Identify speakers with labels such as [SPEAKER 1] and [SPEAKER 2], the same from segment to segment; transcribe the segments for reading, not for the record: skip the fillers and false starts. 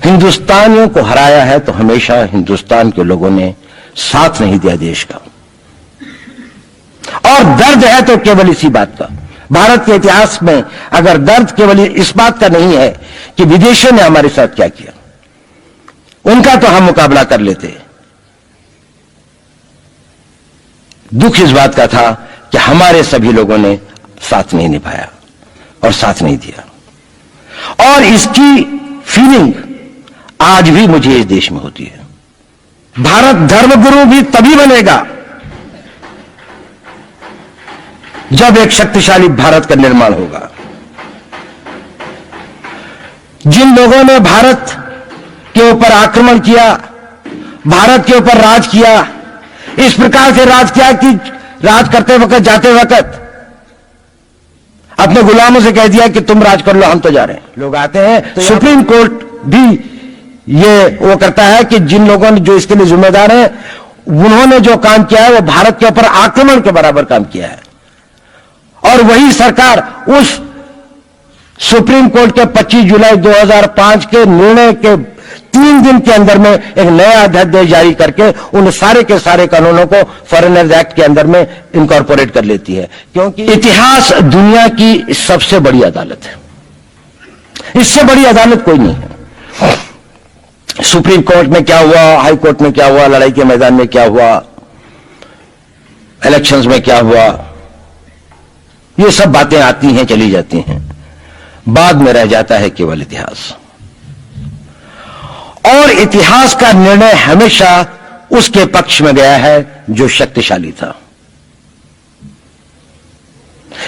[SPEAKER 1] हिंदुस्तानियों को हराया है तो हमेशा हिंदुस्तान के लोगों ने साथ नहीं दिया देश का, और दर्द है तो केवल इसी बात का। भारत के इतिहास में अगर दर्द केवल इस बात का नहीं है कि विदेशियों ने हमारे साथ क्या किया, उनका तो हम मुकाबला कर लेते, दुख इस बात का था कि हमारे सभी लोगों ने साथ नहीं निभाया और साथ नहीं दिया। और इसकी फीलिंग आज भी मुझे इस देश में होती है। भारत धर्मगुरु भी तभी बनेगा जब एक शक्तिशाली भारत का निर्माण होगा। जिन लोगों ने भारत के ऊपर आक्रमण किया, भारत के ऊपर राज किया, इस प्रकार से राज किया कि राज करते वक्त, जाते वक्त अपने गुलामों से कह दिया कि तुम राज कर लो, हम तो जा रहे हैं। लोग आते हैं तो सुप्रीम कोर्ट भी ये वो करता है कि जिन लोगों ने जो इसके लिए जिम्मेदार हैं, उन्होंने जो काम किया है वो भारत के ऊपर आक्रमण के बराबर काम किया है। और वही सरकार उस सुप्रीम कोर्ट के 25 जुलाई 2005 के निर्णय के 3 दिन के अंदर में एक नया अध्यादेश जारी करके उन सारे के सारे कानूनों को फॉरेनर्स एक्ट के अंदर में इनकॉर्पोरेट कर लेती है, क्योंकि इतिहास दुनिया की सबसे बड़ी अदालत है। इससे बड़ी अदालत कोई नहीं है। सुप्रीम कोर्ट में क्या हुआ, हाई कोर्ट में क्या हुआ, लड़ाई के मैदान में क्या हुआ, इलेक्शंस में क्या हुआ, ये सब बातें आती हैं, चली जाती हैं, बाद में रह जाता है केवल इतिहास। और इतिहास का निर्णय हमेशा उसके पक्ष में गया है जो शक्तिशाली था।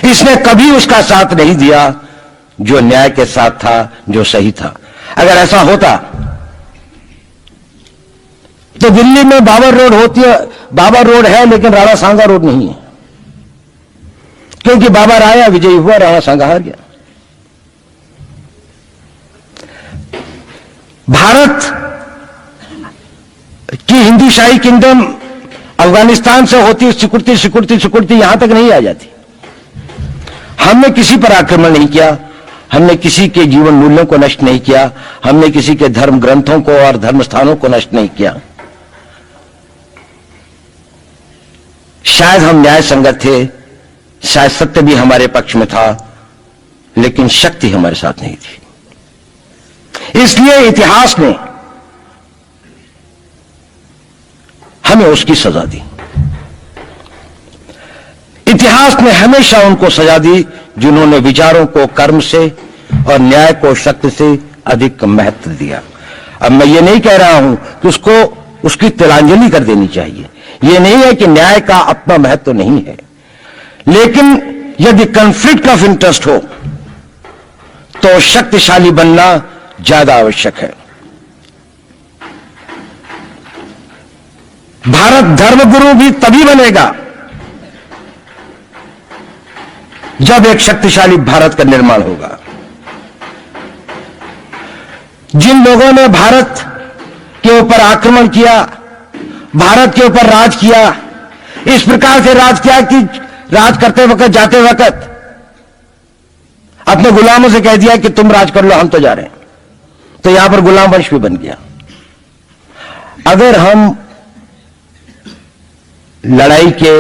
[SPEAKER 1] इसने कभी उसका साथ नहीं दिया जो न्याय के साथ था, जो सही था। अगर ऐसा होता तो दिल्ली में बाबर रोड होती है, बाबर रोड है लेकिन राणा सांगा रोड नहीं है, क्योंकि बाबर आया, विजयी हुआ, राणा सांगा हार गया। भारत की हिंदू शाही किंगडम अफगानिस्तान से होती सिकुड़ती सिकुड़ती सिकुड़ती यहां तक नहीं आ जाती। हमने किसी पर आक्रमण नहीं किया, हमने किसी के जीवन मूल्यों को नष्ट नहीं किया, हमने किसी के धर्म ग्रंथों को और धर्म स्थानों को नष्ट नहीं किया। शायद हम न्याय संगत थे, शायद सत्य भी हमारे पक्ष में था, लेकिन शक्ति हमारे साथ नहीं थी। इसलिए इतिहास ने हमें उसकी सजा दी। इतिहास ने हमेशा उनको सजा दी जिन्होंने विचारों को कर्म से और न्याय को शक्ति से अधिक महत्व दिया। अब मैं ये नहीं कह रहा हूं कि उसको उसकी तिलांजलि कर देनी चाहिए, यह नहीं है कि न्याय का अपना महत्व नहीं है, लेकिन यदि कॉन्फ्लिक्ट ऑफ इंटरेस्ट हो तो शक्तिशाली बनना ज्यादा आवश्यक है। भारत धर्मगुरु भी तभी बनेगा जब एक शक्तिशाली भारत का निर्माण होगा। जिन लोगों ने भारत के ऊपर आक्रमण किया, भारत के ऊपर राज किया, इस प्रकार से राज किया कि राज करते वक्त, जाते वक्त अपने गुलामों से कह दिया कि तुम राज कर लो, हम तो जा रहे हैं, तो यहां पर गुलाम वंश भी बन गया। अगर हम लड़ाई के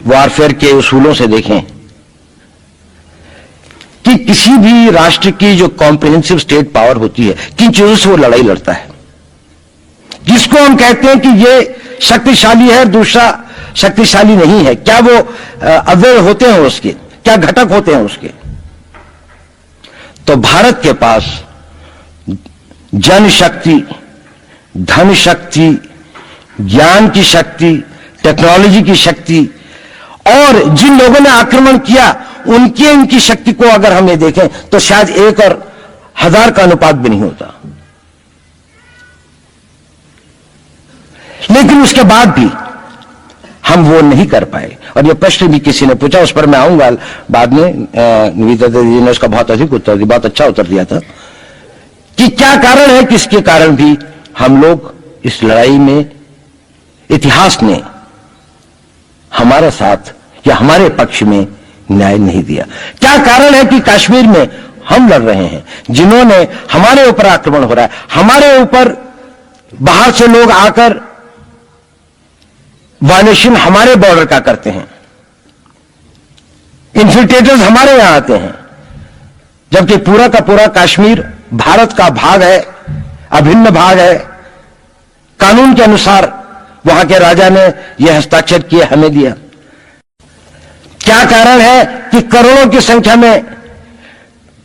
[SPEAKER 1] वारफेयर के उसूलों से देखें कि किसी भी राष्ट्र की जो कॉम्प्रिहेंसिव स्टेट पावर होती है, किन चीजों से वो लड़ाई लड़ता है, जिसको हम कहते हैं कि ये शक्तिशाली है, दूसरा शक्तिशाली नहीं है, क्या वो अव्यय होते हैं उसके, क्या घटक होते हैं उसके। तो भारत के पास जनशक्ति, धन शक्ति, ज्ञान की शक्ति, टेक्नोलॉजी की शक्ति, और जिन लोगों ने आक्रमण किया उनकी इनकी शक्ति को अगर हम ये देखें तो शायद 1 और 1000 का अनुपात भी नहीं होता। लेकिन उसके बाद भी हम वो नहीं कर पाए। और ये प्रश्न भी किसी ने पूछा, उस पर मैं आऊंगा बाद में। निवेदिता दीदी ने उसका बहुत अधिक उत्तर दिया, बहुत अच्छा उत्तर दिया था कि क्या कारण है, किसके कारण भी हम लोग इस लड़ाई में, इतिहास ने हमारे साथ या हमारे पक्ष में न्याय नहीं दिया। क्या कारण है कि कश्मीर में हम लड़ रहे हैं, जिन्होंने हमारे ऊपर आक्रमण हो रहा है, हमारे ऊपर बाहर से लोग आकर वायलेशन हमारे बॉर्डर का करते हैं, इन्फिल्ट्रेटर्स हमारे यहां आते हैं, जबकि पूरा का पूरा कश्मीर भारत का भाग है, अभिन्न भाग है। कानून के अनुसार वहां के राजा ने यह हस्ताक्षर किए, हमें दिया। क्या कारण है कि करोड़ों की संख्या में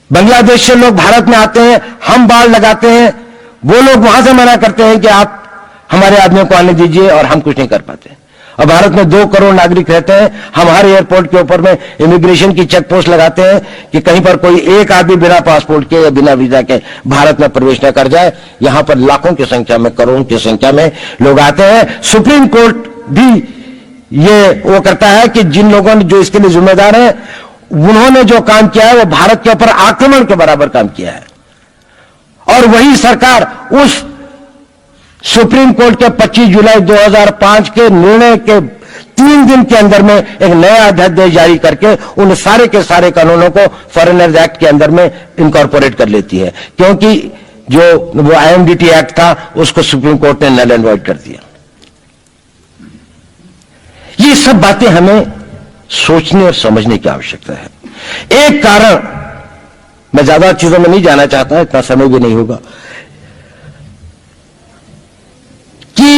[SPEAKER 1] बांग्लादेश से लोग भारत में आते हैं, हम बाड़ लगाते हैं, वो लोग वहां से मना करते हैं कि आप हमारे आदमियों को आने दीजिए, और हम कुछ नहीं कर पाते। और भारत में 2 करोड़ नागरिक रहते हैं, हमारे एयरपोर्ट के ऊपर में इमिग्रेशन की चेक पोस्ट लगाते हैं कि कहीं पर कोई एक आदमी बिना पासपोर्ट के या बिना वीजा के भारत में प्रवेश न कर जाए। यहां पर लाखों की संख्या में, करोड़ों की संख्या में लोग आते हैं। सुप्रीम कोर्ट भी ये वो करता है कि जिन लोगों ने जो इसके लिए जिम्मेदार हैं, उन्होंने जो काम किया है वो भारत के ऊपर आक्रमण के बराबर काम किया है। और वही सरकार उस सुप्रीम कोर्ट के 25 जुलाई 2005 के निर्णय के 3 दिन के अंदर में एक नया अध्यादेश जारी करके उन सारे के सारे कानूनों को फॉरेनर्स एक्ट के अंदर में इनकॉर्पोरेट कर लेती है, क्योंकि जो वो IMDT एक्ट था उसको सुप्रीम कोर्ट ने नल एंड वॉइड कर दिया। ये सब बातें हमें सोचने और समझने की आवश्यकता है। एक कारण, मैं ज्यादा चीजों में नहीं जाना चाहता, इतना समय भी नहीं होगा, कि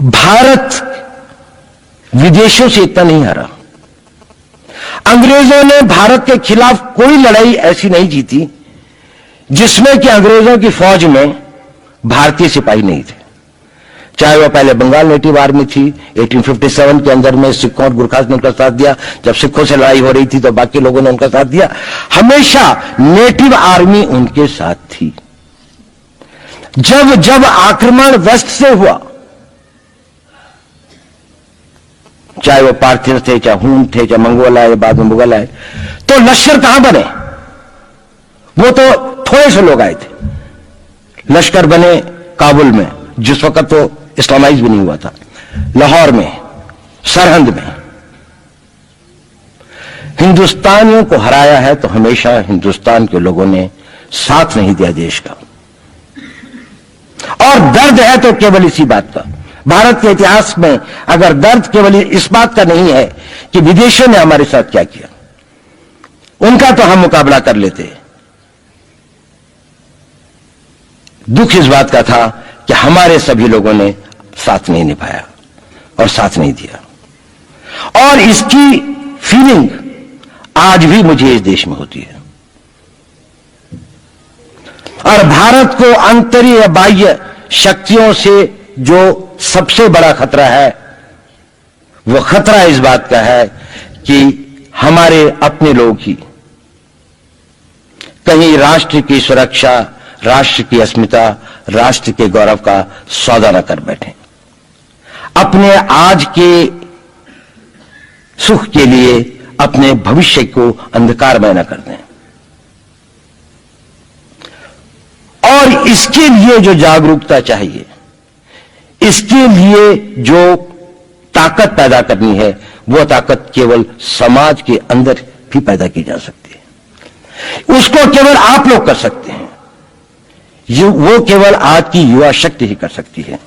[SPEAKER 1] भारत विदेशों से इतना नहीं हारा। अंग्रेजों ने भारत के खिलाफ कोई लड़ाई ऐसी नहीं जीती जिसमें कि अंग्रेजों की फौज में भारतीय सिपाही नहीं थे। चाहे वह पहले बंगाल नेटिव आर्मी थी, 1857 के अंदर में सिखों और गुरखास ने उनका साथ दिया। जब सिखों से लड़ाई हो रही थी तो बाकी लोगों ने उनका साथ दिया। हमेशा नेटिव आर्मी उनके साथ थी। जब जब आक्रमण वेस्ट से हुआ, चाहे वो पार्थिव थे, चाहे हून थे, चाहे मंगोल आए, बाद में मुगल आए, तो लश्कर कहां बने? वो तो थोड़े से लोग आए थे। लश्कर बने काबुल में, जिस वक्त तो इस्लामाइज भी नहीं हुआ था, लाहौर में, सरहंद में। हिंदुस्तानियों को हराया है तो हमेशा हिंदुस्तान के लोगों ने साथ नहीं दिया देश का। और दर्द है तो केवल इसी बात का। भारत के इतिहास में अगर दर्द केवल इस बात का नहीं है कि विदेशियों ने हमारे साथ क्या किया, उनका तो हम मुकाबला कर लेते। दुख इस बात का था कि हमारे सभी लोगों ने साथ नहीं निभाया और साथ नहीं दिया। और इसकी फीलिंग आज भी मुझे इस देश में होती है। और भारत को आंतरिक बाह्य शक्तियों से जो सबसे बड़ा खतरा है, वो खतरा इस बात का है कि हमारे अपने लोग ही कहीं राष्ट्र की सुरक्षा, राष्ट्र की अस्मिता, राष्ट्र के गौरव का सौदा न कर बैठे, अपने आज के सुख के लिए अपने भविष्य को अंधकारमय न कर दें। और इसके लिए जो जागरूकता चाहिए, इसके लिए जो ताकत पैदा करनी है, वो ताकत केवल समाज के अंदर भी पैदा की जा सकती है। उसको केवल आप लोग कर सकते हैं। वो केवल आज की युवा शक्ति ही कर सकती है।